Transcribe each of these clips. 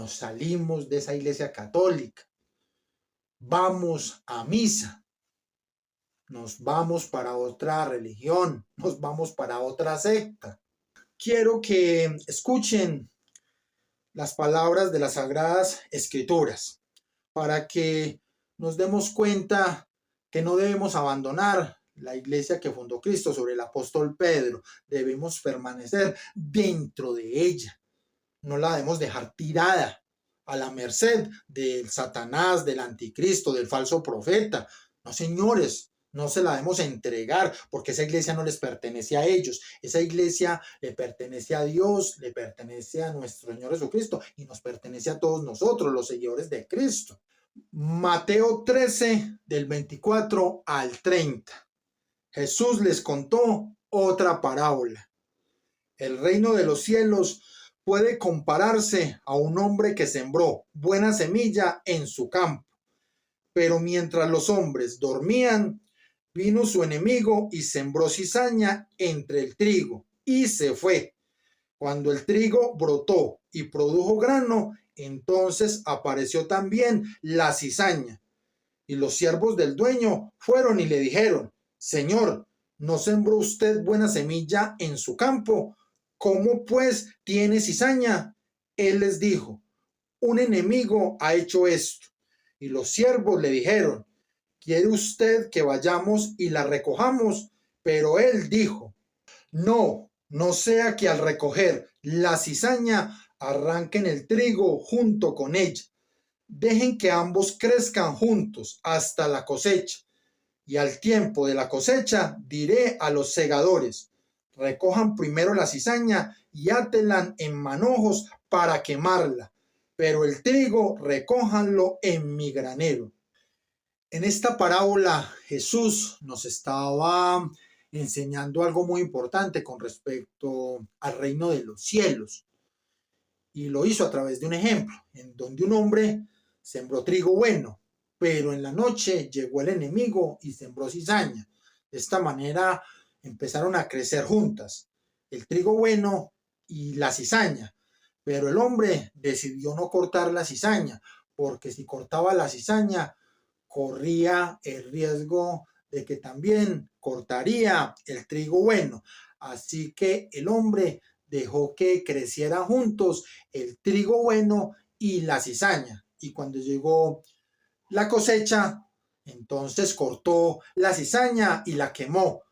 nos salimos de esa iglesia católica, vamos a misa, nos vamos para otra religión, nos vamos para otra secta. Quiero que escuchen las palabras de las Sagradas Escrituras para que nos demos cuenta que no debemos abandonar la iglesia que fundó Cristo sobre el apóstol Pedro. Debemos permanecer dentro de ella. No la debemos dejar tirada a la merced del Satanás, del anticristo, del falso profeta. No, señores, no se la debemos entregar, porque esa iglesia no les pertenece a ellos. Esa iglesia le pertenece a Dios, le pertenece a nuestro Señor Jesucristo y nos pertenece a todos nosotros, los seguidores de Cristo. Mateo 13, del 24 al 30. Jesús les contó otra parábola. El reino de los cielos puede compararse a un hombre que sembró buena semilla en su campo. Pero mientras los hombres dormían, vino su enemigo y sembró cizaña entre el trigo y se fue. Cuando el trigo brotó y produjo grano, entonces apareció también la cizaña. Y los siervos del dueño fueron y le dijeron: Señor, ¿no sembró usted buena semilla en su campo? ¿Cómo pues tiene cizaña? Él les dijo: un enemigo ha hecho esto. Y los siervos le dijeron: ¿quiere usted que vayamos y la recojamos? Pero él dijo: no, no sea que al recoger la cizaña arranquen el trigo junto con ella. Dejen que ambos crezcan juntos hasta la cosecha. Y al tiempo de la cosecha diré a los segadores: recojan primero la cizaña y átenla en manojos para quemarla, pero el trigo recójanlo en mi granero. En esta parábola Jesús nos estaba enseñando algo muy importante con respecto al reino de los cielos. Y lo hizo a través de un ejemplo, en donde un hombre sembró trigo bueno, pero en la noche llegó el enemigo y sembró cizaña. De esta manera empezaron a crecer juntas, el trigo bueno y la cizaña. Pero el hombre decidió no cortar la cizaña, porque si cortaba la cizaña, corría el riesgo de que también cortaría el trigo bueno. Así que el hombre dejó que creciera juntos el trigo bueno y la cizaña. Y cuando llegó la cosecha, entonces cortó la cizaña y la quemó.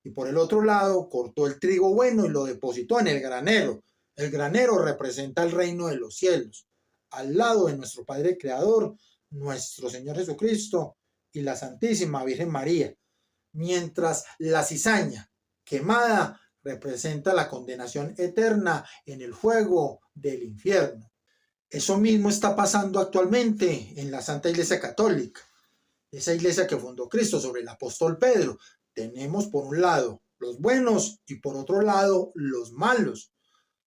Y por el otro lado, cortó el trigo bueno y lo depositó en el granero. El granero representa el reino de los cielos, al lado de nuestro Padre Creador, nuestro Señor Jesucristo y la Santísima Virgen María. Mientras la cizaña quemada representa la condenación eterna en el fuego del infierno. Eso mismo está pasando actualmente en la Santa Iglesia Católica, esa iglesia que fundó Cristo sobre el apóstol Pedro. Tenemos por un lado los buenos y por otro lado los malos.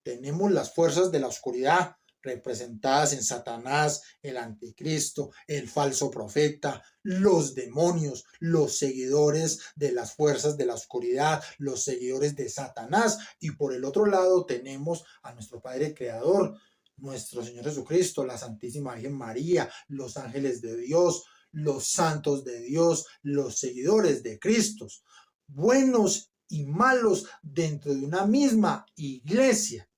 Tenemos las fuerzas de la oscuridad representadas en Satanás, el anticristo, el falso profeta, los demonios, los seguidores de las fuerzas de la oscuridad, los seguidores de Satanás. Y por el otro lado tenemos a nuestro Padre Creador, nuestro Señor Jesucristo, la Santísima Virgen María, los ángeles de Dios, los santos de Dios, los seguidores de Cristo, buenos y malos dentro de una misma iglesia.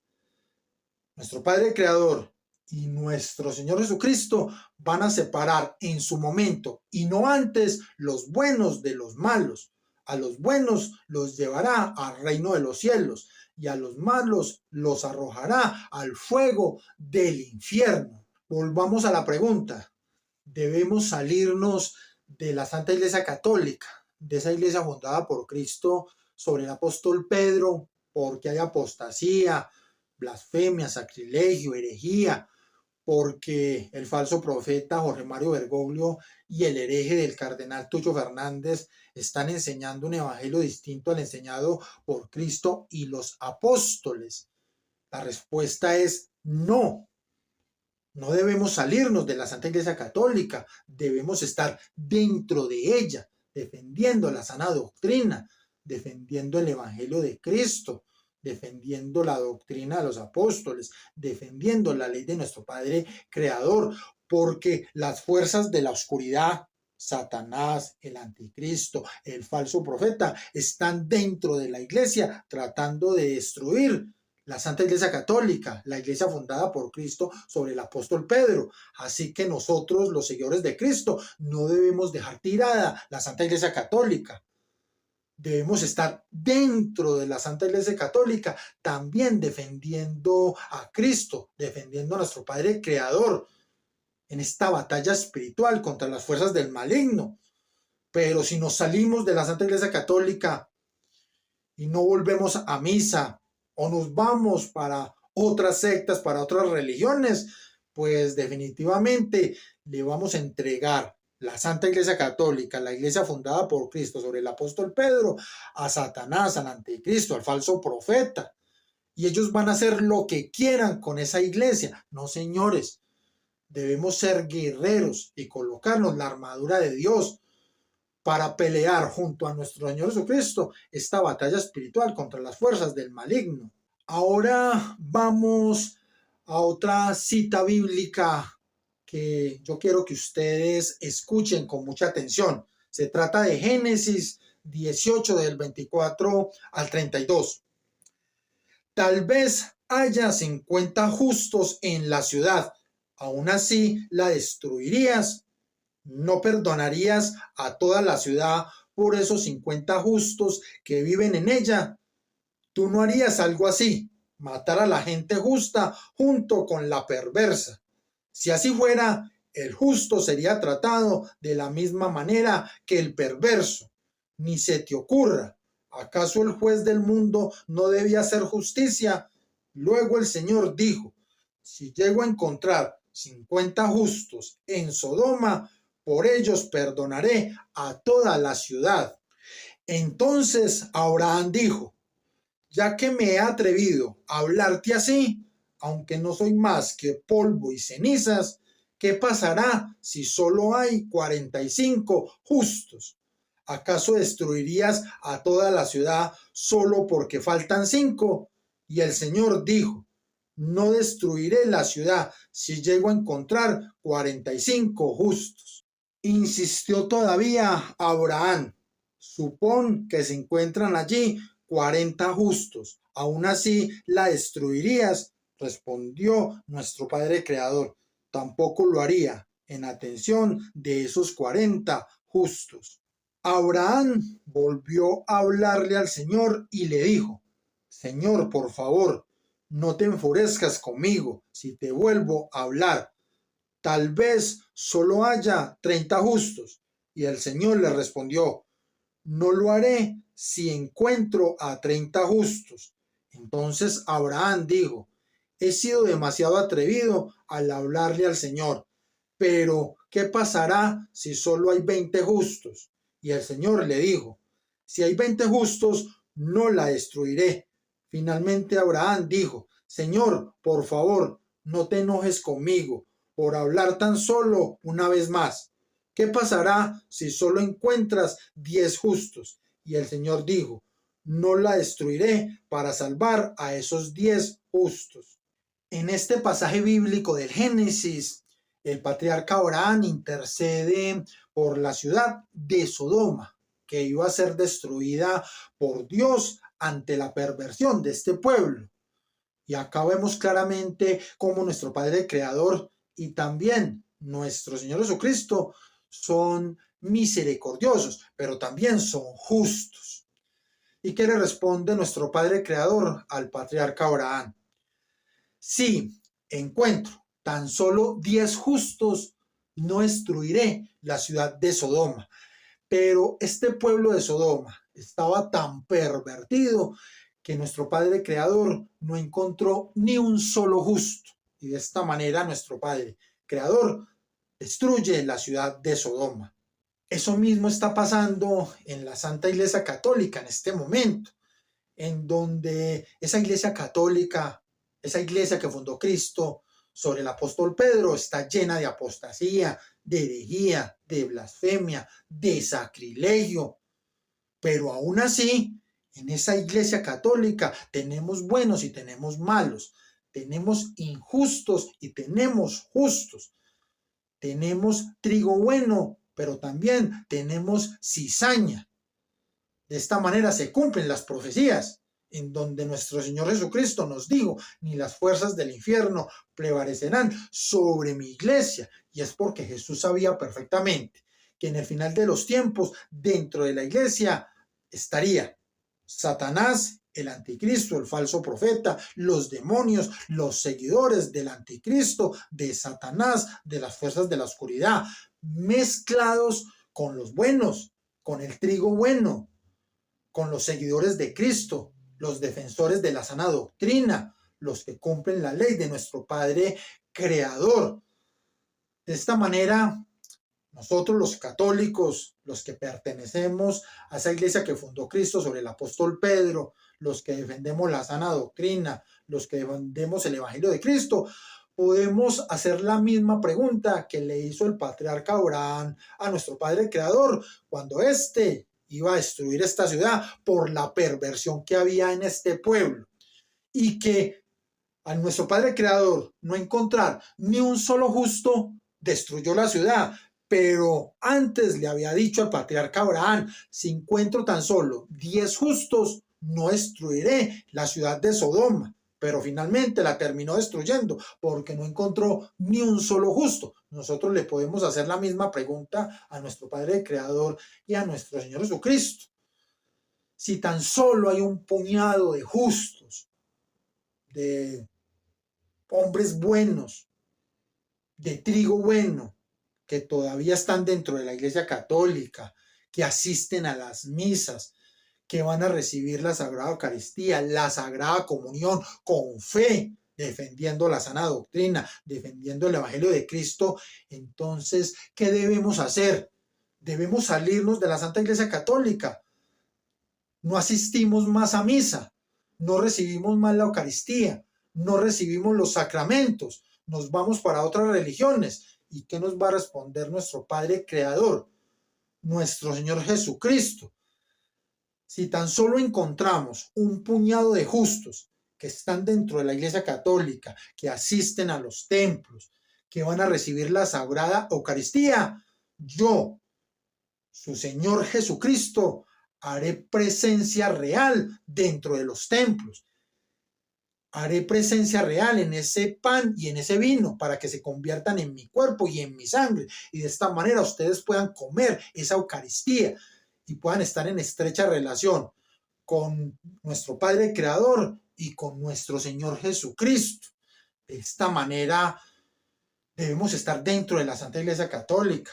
Nuestro Padre Creador y nuestro Señor Jesucristo van a separar en su momento y no antes los buenos de los malos. A los buenos los llevará al reino de los cielos y a los malos los arrojará al fuego del infierno. Volvamos a la pregunta. Debemos salirnos de la Santa Iglesia Católica, de esa iglesia fundada por Cristo sobre el apóstol Pedro, porque hay apostasía, blasfemia, sacrilegio, herejía, porque el falso profeta Jorge Mario Bergoglio y el hereje del cardenal Tucho Fernández están enseñando un evangelio distinto al enseñado por Cristo y los apóstoles. La respuesta es no. No debemos salirnos de la Santa Iglesia Católica, debemos estar dentro de ella, defendiendo la sana doctrina, defendiendo el evangelio de Cristo, defendiendo la doctrina de los apóstoles, defendiendo la ley de nuestro Padre Creador, porque las fuerzas de la oscuridad, Satanás, el anticristo, el falso profeta, están dentro de la iglesia tratando de destruir la Santa Iglesia Católica, la iglesia fundada por Cristo sobre el apóstol Pedro. Así que nosotros, los seguidores de Cristo, no debemos dejar tirada la Santa Iglesia Católica. Debemos estar dentro de la Santa Iglesia Católica, también defendiendo a Cristo, defendiendo a nuestro Padre Creador en esta batalla espiritual contra las fuerzas del maligno. Pero si nos salimos de la Santa Iglesia Católica y no volvemos a misa o nos vamos para otras sectas, para otras religiones, pues definitivamente le vamos a entregar la Santa Iglesia Católica, la iglesia fundada por Cristo sobre el apóstol Pedro, a Satanás, al anticristo, al falso profeta. Y ellos van a hacer lo que quieran con esa iglesia. No, señores, debemos ser guerreros y colocarnos la armadura de Dios para pelear junto a nuestro Señor Jesucristo esta batalla espiritual contra las fuerzas del maligno. Ahora vamos a otra cita bíblica que yo quiero que ustedes escuchen con mucha atención. Se trata de Génesis 18 del 24 al 32. Tal vez haya 50 justos en la ciudad, aún así la destruirías. ¿No perdonarías a toda la ciudad por esos 50 justos que viven en ella? Tú no harías algo así, matar a la gente justa junto con la perversa. Si así fuera, el justo sería tratado de la misma manera que el perverso. Ni se te ocurra. ¿Acaso el juez del mundo no debía hacer justicia? Luego el Señor dijo, si llego a encontrar 50 justos en Sodoma, por ellos perdonaré a toda la ciudad. Entonces Abraham dijo, ya que me he atrevido a hablarte así, aunque no soy más que polvo y cenizas, ¿qué pasará si solo hay 45 justos? ¿Acaso destruirías a toda la ciudad solo porque faltan 5? Y el Señor dijo, no destruiré la ciudad si llego a encontrar 45 justos. Insistió todavía Abraham, supón que se encuentran allí 40 justos, aún así la destruirías. Respondió nuestro Padre Creador, tampoco lo haría, en atención de esos 40 justos. Abraham volvió a hablarle al Señor y le dijo, Señor, por favor, no te enfurezcas conmigo si te vuelvo a hablar. Tal vez solo haya 30 justos. Y el Señor le respondió, no lo haré si encuentro a 30 justos. Entonces Abraham dijo, he sido demasiado atrevido al hablarle al Señor, pero ¿qué pasará si solo hay 20 justos? Y el Señor le dijo, si hay 20 justos, no la destruiré. Finalmente Abraham dijo, Señor, por favor, no te enojes conmigo por hablar tan solo una vez más. ¿Qué pasará si solo encuentras 10 justos? Y el Señor dijo, no la destruiré para salvar a esos 10 justos. En este pasaje bíblico del Génesis, el patriarca Abraham intercede por la ciudad de Sodoma, que iba a ser destruida por Dios ante la perversión de este pueblo. Y acá vemos claramente cómo nuestro Padre Creador y también nuestro Señor Jesucristo son misericordiosos, pero también son justos. ¿Y qué le responde nuestro Padre Creador al patriarca Abraham? Si encuentro tan solo 10 justos, no destruiré la ciudad de Sodoma. Pero este pueblo de Sodoma estaba tan pervertido que nuestro Padre Creador no encontró ni un solo justo. Y de esta manera nuestro Padre Creador destruye la ciudad de Sodoma. Eso mismo está pasando en la Santa Iglesia Católica en este momento, en donde esa Iglesia Católica, esa iglesia que fundó Cristo sobre el apóstol Pedro, está llena de apostasía, de herejía, de blasfemia, de sacrilegio. Pero aún así, En esa iglesia católica tenemos buenos y tenemos malos, tenemos injustos y tenemos justos, tenemos trigo bueno, pero también tenemos cizaña. De esta manera se cumplen las profecías, en donde nuestro Señor Jesucristo nos dijo, ni las fuerzas del infierno prevalecerán sobre mi iglesia. Y es porque Jesús sabía perfectamente que en el final de los tiempos, dentro de la iglesia, estaría Satanás, el anticristo, el falso profeta, los demonios, los seguidores del anticristo, de Satanás, de las fuerzas de la oscuridad, mezclados con los buenos, con el trigo bueno, con los seguidores de Cristo, los defensores de la sana doctrina, los que cumplen la ley de nuestro Padre Creador. De esta manera, nosotros los católicos, los que pertenecemos a esa iglesia que fundó Cristo sobre el apóstol Pedro, los que defendemos la sana doctrina, los que defendemos el evangelio de Cristo, podemos hacer la misma pregunta que le hizo el patriarca Abraham a nuestro Padre Creador cuando éste iba a destruir esta ciudad por la perversión que había en este pueblo, y que a nuestro Padre Creador no encontrar ni un solo justo, destruyó la ciudad. Pero antes le había dicho al patriarca Abraham, si encuentro tan solo 10 justos, no destruiré la ciudad de Sodoma. Pero finalmente la terminó destruyendo porque no encontró ni un solo justo. Nosotros le podemos hacer la misma pregunta a nuestro Padre Creador y a nuestro Señor Jesucristo. Si tan solo hay un puñado de justos, de hombres buenos, de trigo bueno, que todavía están dentro de la iglesia católica, que asisten a las misas, que van a recibir la Sagrada Eucaristía, la Sagrada Comunión con fe, defendiendo la sana doctrina, defendiendo el Evangelio de Cristo, entonces, ¿qué debemos hacer? Debemos salirnos de la Santa Iglesia Católica. No asistimos más a misa, no recibimos más la Eucaristía, no recibimos los sacramentos, nos vamos para otras religiones. ¿Y qué nos va a responder nuestro Padre Creador, nuestro Señor Jesucristo? Si tan solo encontramos un puñado de justos que están dentro de la Iglesia Católica, que asisten a los templos, que van a recibir la Sagrada Eucaristía, yo, su Señor Jesucristo, haré presencia real dentro de los templos. Haré presencia real en ese pan y en ese vino para que se conviertan en mi cuerpo y en mi sangre. Y de esta manera ustedes puedan comer esa Eucaristía y puedan estar en estrecha relación con nuestro Padre Creador y con nuestro Señor Jesucristo. De esta manera debemos estar dentro de la Santa Iglesia Católica.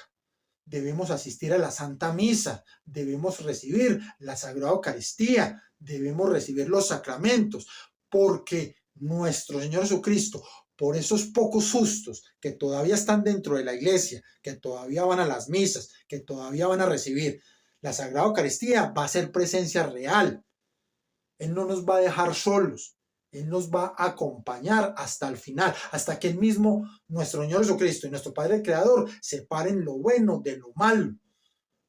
Debemos asistir a la Santa Misa, debemos recibir la Sagrada Eucaristía, debemos recibir los sacramentos, porque nuestro Señor Jesucristo, por esos pocos justos que todavía están dentro de la iglesia, que todavía van a las misas, que todavía van a recibir la Sagrada Eucaristía, va a ser presencia real. Él no nos va a dejar solos. Él nos va a acompañar hasta el final, hasta que Él mismo, nuestro Señor Jesucristo y nuestro Padre Creador, separen lo bueno de lo malo,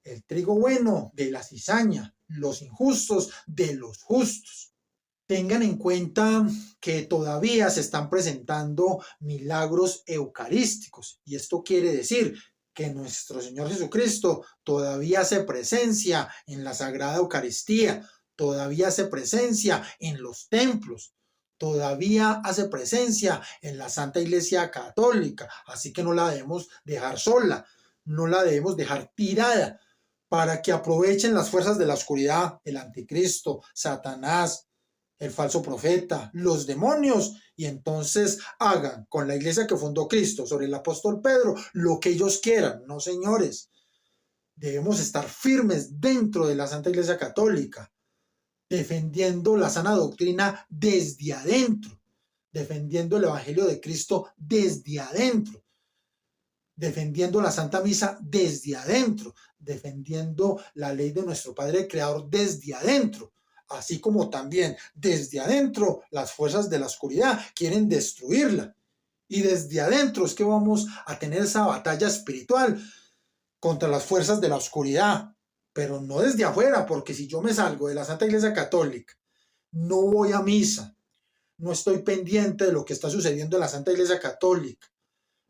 el trigo bueno de la cizaña, los injustos de los justos. Tengan en cuenta que todavía se están presentando milagros eucarísticos, y esto quiere decir que nuestro Señor Jesucristo todavía hace presencia en la Sagrada Eucaristía, todavía hace presencia en los templos, todavía hace presencia en la Santa Iglesia Católica, así que no la debemos dejar sola, no la debemos dejar tirada, para que aprovechen las fuerzas de la oscuridad, el anticristo, Satanás, el falso profeta, los demonios, y entonces hagan con la iglesia que fundó Cristo sobre el apóstol Pedro lo que ellos quieran. No, señores, debemos estar firmes dentro de la Santa Iglesia Católica, defendiendo la sana doctrina desde adentro, defendiendo el Evangelio de Cristo desde adentro, defendiendo la Santa Misa desde adentro, defendiendo la ley de nuestro Padre Creador desde adentro, así como también desde adentro las fuerzas de la oscuridad quieren destruirla. Y desde adentro es que vamos a tener esa batalla espiritual contra las fuerzas de la oscuridad. pero no desde afuera, porque si yo me salgo de la Santa Iglesia Católica, no voy a misa, no estoy pendiente de lo que está sucediendo en la Santa Iglesia Católica,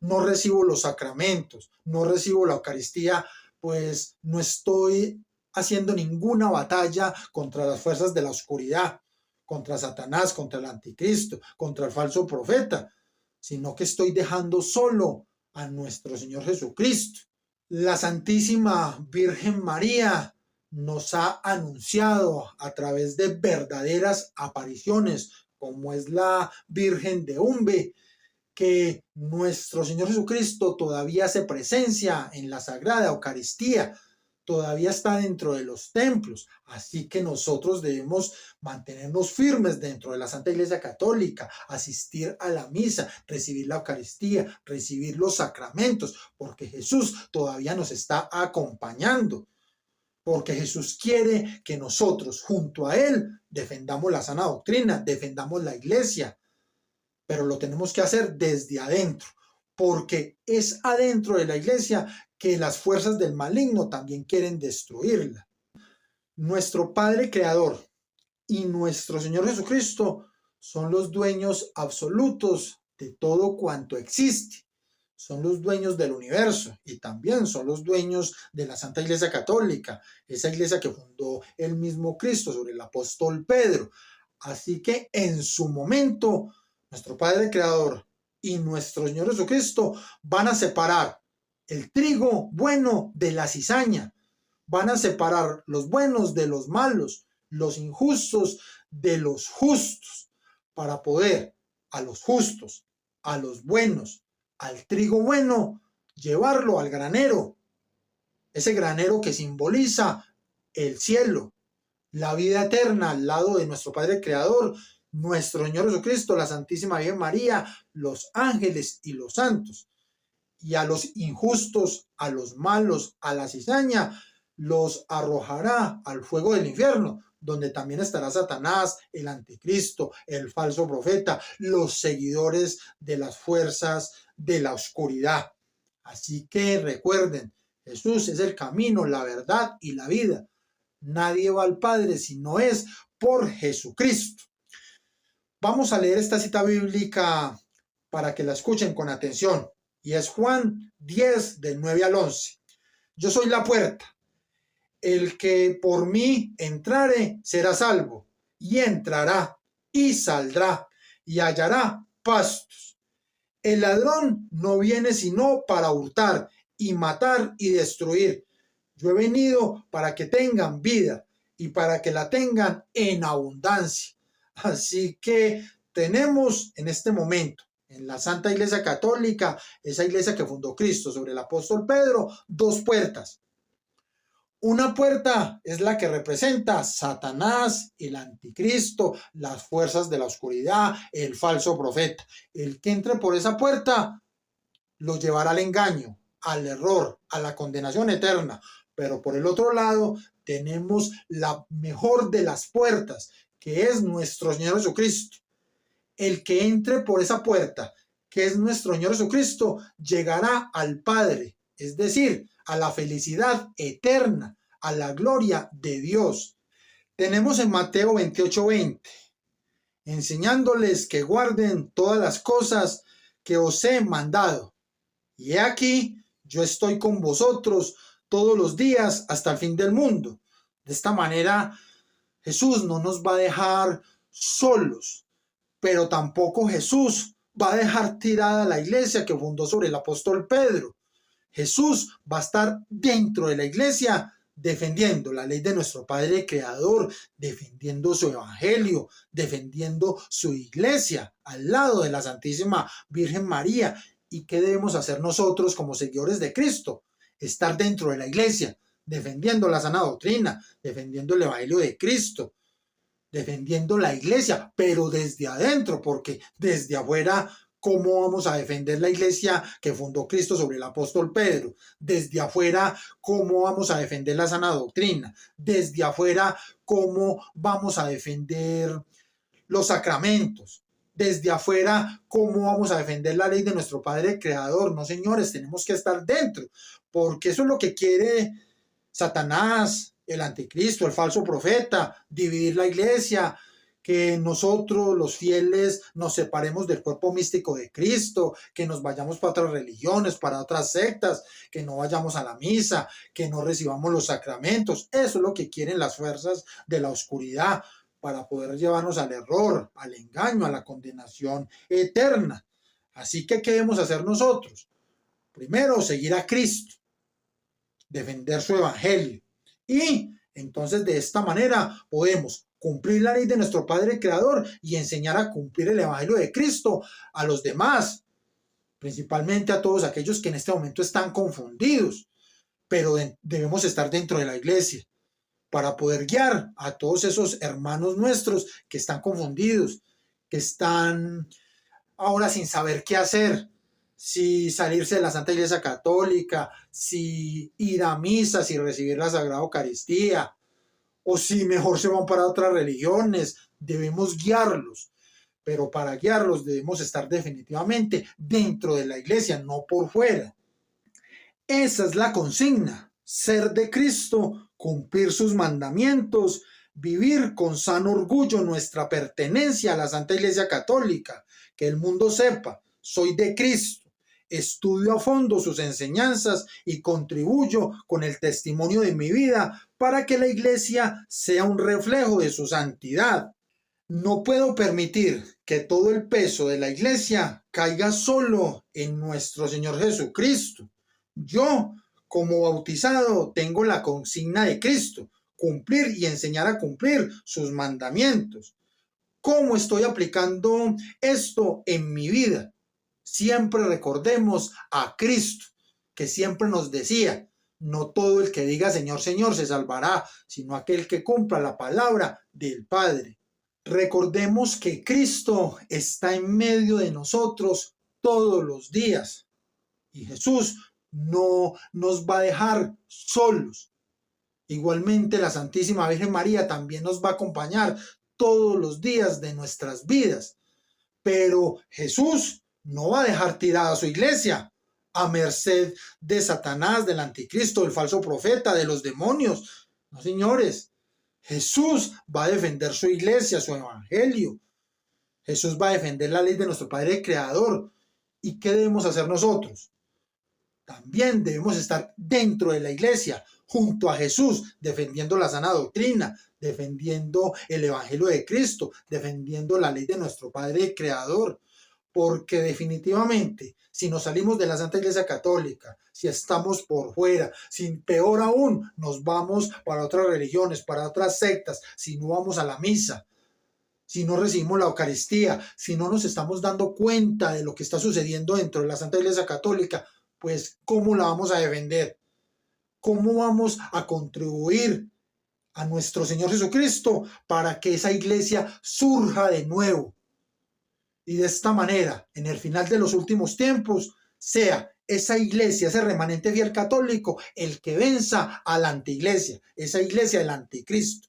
no recibo los sacramentos, no recibo la Eucaristía, pues no estoy haciendo ninguna batalla contra las fuerzas de la oscuridad, contra Satanás, contra el anticristo, contra el falso profeta, sino que estoy dejando solo a nuestro Señor Jesucristo. La Santísima Virgen María nos ha anunciado a través de verdaderas apariciones, como es la Virgen de Umbe, que nuestro Señor Jesucristo todavía hace presencia en la Sagrada Eucaristía, todavía está dentro de los templos, así que nosotros debemos mantenernos firmes dentro de la Santa Iglesia Católica, asistir a la misa, recibir la Eucaristía, recibir los sacramentos, porque Jesús todavía nos está acompañando, porque Jesús quiere que nosotros junto a Él defendamos la sana doctrina, defendamos la Iglesia, pero lo tenemos que hacer desde adentro, porque es adentro de la Iglesia que las fuerzas del maligno también quieren destruirla. Nuestro Padre Creador y nuestro Señor Jesucristo son los dueños absolutos de todo cuanto existe. Son los dueños del universo y también son los dueños de la Santa Iglesia Católica, esa iglesia que fundó el mismo Cristo sobre el apóstol Pedro. Así que en su momento, nuestro Padre Creador y nuestro Señor Jesucristo van a separar el trigo bueno de la cizaña, van a separar los buenos de los malos, los injustos de los justos, para poder a los justos, a los buenos, al trigo bueno, llevarlo al granero, ese granero que simboliza el cielo, la vida eterna al lado de nuestro Padre Creador, nuestro Señor Jesucristo, la Santísima Virgen María, los ángeles y los santos. Y a los injustos, a los malos, a la cizaña, los arrojará al fuego del infierno, donde también estará Satanás, el anticristo, el falso profeta, los seguidores de las fuerzas de la oscuridad. Así que recuerden, Jesús es el camino, la verdad y la vida. Nadie va al Padre si no es por Jesucristo. Vamos a leer esta cita bíblica para que la escuchen con atención. Y es Juan 10, del 9 al 11. Yo soy la puerta. El que por mí entrare será salvo, y entrará y saldrá y hallará pastos. El ladrón no viene sino para hurtar y matar y destruir. Yo he venido para que tengan vida y para que la tengan en abundancia. Así que tenemos en este momento en la Santa Iglesia Católica, esa iglesia que fundó Cristo sobre el apóstol Pedro, dos puertas. Una puerta es la que representa a Satanás, el anticristo, las fuerzas de la oscuridad, el falso profeta. El que entre por esa puerta lo llevará al engaño, al error, a la condenación eterna. Pero por el otro lado tenemos la mejor de las puertas, que es nuestro Señor Jesucristo. El que entre por esa puerta, que es nuestro Señor Jesucristo, llegará al Padre, es decir, a la felicidad eterna, a la gloria de Dios. Tenemos en Mateo 28:20, enseñándoles que guarden todas las cosas que os he mandado. Y he aquí, yo estoy con vosotros todos los días hasta el fin del mundo. De esta manera, Jesús no nos va a dejar solos, pero tampoco Jesús va a dejar tirada la iglesia que fundó sobre el apóstol Pedro. Jesús va a estar dentro de la iglesia defendiendo la ley de nuestro Padre Creador, defendiendo su evangelio, defendiendo su iglesia al lado de la Santísima Virgen María. ¿Y qué debemos hacer nosotros como seguidores de Cristo? Estar dentro de la iglesia, defendiendo la sana doctrina, defendiendo el evangelio de Cristo, defendiendo la iglesia, pero desde adentro, porque desde afuera, ¿cómo vamos a defender la iglesia que fundó Cristo sobre el apóstol Pedro? Desde afuera, ¿cómo vamos a defender la sana doctrina? Desde afuera, ¿cómo vamos a defender los sacramentos? Desde afuera, ¿cómo vamos a defender la ley de nuestro Padre Creador? No, señores, tenemos que estar dentro, porque eso es lo que quiere Satanás, el anticristo, el falso profeta, dividir la iglesia, que nosotros los fieles nos separemos del cuerpo místico de Cristo, que nos vayamos para otras religiones, para otras sectas, que no vayamos a la misa, que no recibamos los sacramentos. Eso es lo que quieren las fuerzas de la oscuridad para poder llevarnos al error, al engaño, a la condenación eterna. Así que, ¿qué debemos hacer nosotros? Primero, seguir a Cristo, defender su evangelio. Y entonces de esta manera podemos cumplir la ley de nuestro Padre Creador y enseñar a cumplir el evangelio de Cristo a los demás, principalmente a todos aquellos que en este momento están confundidos, pero debemos estar dentro de la iglesia para poder guiar a todos esos hermanos nuestros que están confundidos, que están ahora sin saber qué hacer, si salirse de la Santa Iglesia Católica, si ir a misa, si recibir la Sagrada Eucaristía, o si mejor se van para otras religiones. Debemos guiarlos, pero para guiarlos debemos estar definitivamente dentro de la iglesia, no por fuera. Esa es la consigna: ser de Cristo, cumplir sus mandamientos, vivir con sano orgullo nuestra pertenencia a la Santa Iglesia Católica, que el mundo sepa: soy de Cristo, estudio a fondo sus enseñanzas y contribuyo con el testimonio de mi vida para que la iglesia sea un reflejo de su santidad. No puedo permitir que todo el peso de la iglesia caiga solo en nuestro Señor Jesucristo. Yo, como bautizado, tengo la consigna de Cristo: cumplir y enseñar a cumplir sus mandamientos. ¿Cómo estoy aplicando esto en mi vida? Siempre recordemos a Cristo, que siempre nos decía: no todo el que diga Señor, Señor se salvará, sino aquel que cumpla la palabra del Padre. Recordemos que Cristo está en medio de nosotros todos los días y Jesús no nos va a dejar solos. Igualmente, la Santísima Virgen María también nos va a acompañar todos los días de nuestras vidas. Pero Jesús no va a dejar tirada a su iglesia a merced de Satanás, del anticristo, del falso profeta, de los demonios. No, señores. Jesús va a defender su iglesia, su evangelio. Jesús va a defender la ley de nuestro Padre Creador. ¿Y qué debemos hacer nosotros? También debemos estar dentro de la iglesia, junto a Jesús, defendiendo la sana doctrina, defendiendo el evangelio de Cristo, defendiendo la ley de nuestro Padre Creador. Porque definitivamente, si nos salimos de la Santa Iglesia Católica, si estamos por fuera, si peor aún nos vamos para otras religiones, para otras sectas, si no vamos a la misa, si no recibimos la Eucaristía, si no nos estamos dando cuenta de lo que está sucediendo dentro de la Santa Iglesia Católica, pues ¿cómo la vamos a defender? ¿Cómo vamos a contribuir a nuestro Señor Jesucristo para que esa iglesia surja de nuevo? Y de esta manera, en el final de los últimos tiempos, sea esa iglesia, ese remanente fiel católico, el que venza a la antiiglesia, esa iglesia del anticristo,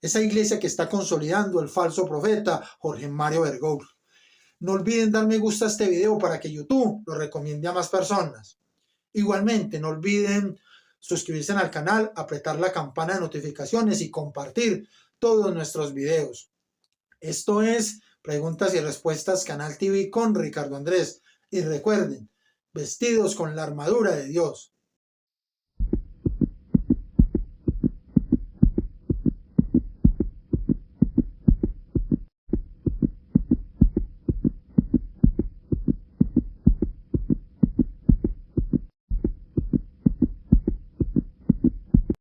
esa iglesia que está consolidando el falso profeta Jorge Mario Bergoglio. No olviden dar me gusta a este video para que YouTube lo recomiende a más personas. Igualmente, no olviden suscribirse al canal, apretar la campana de notificaciones y compartir todos nuestros videos. Esto es Preguntas y Respuestas Canal TV con Ricardo Andrés. Y recuerden, vestidos con la armadura de Dios.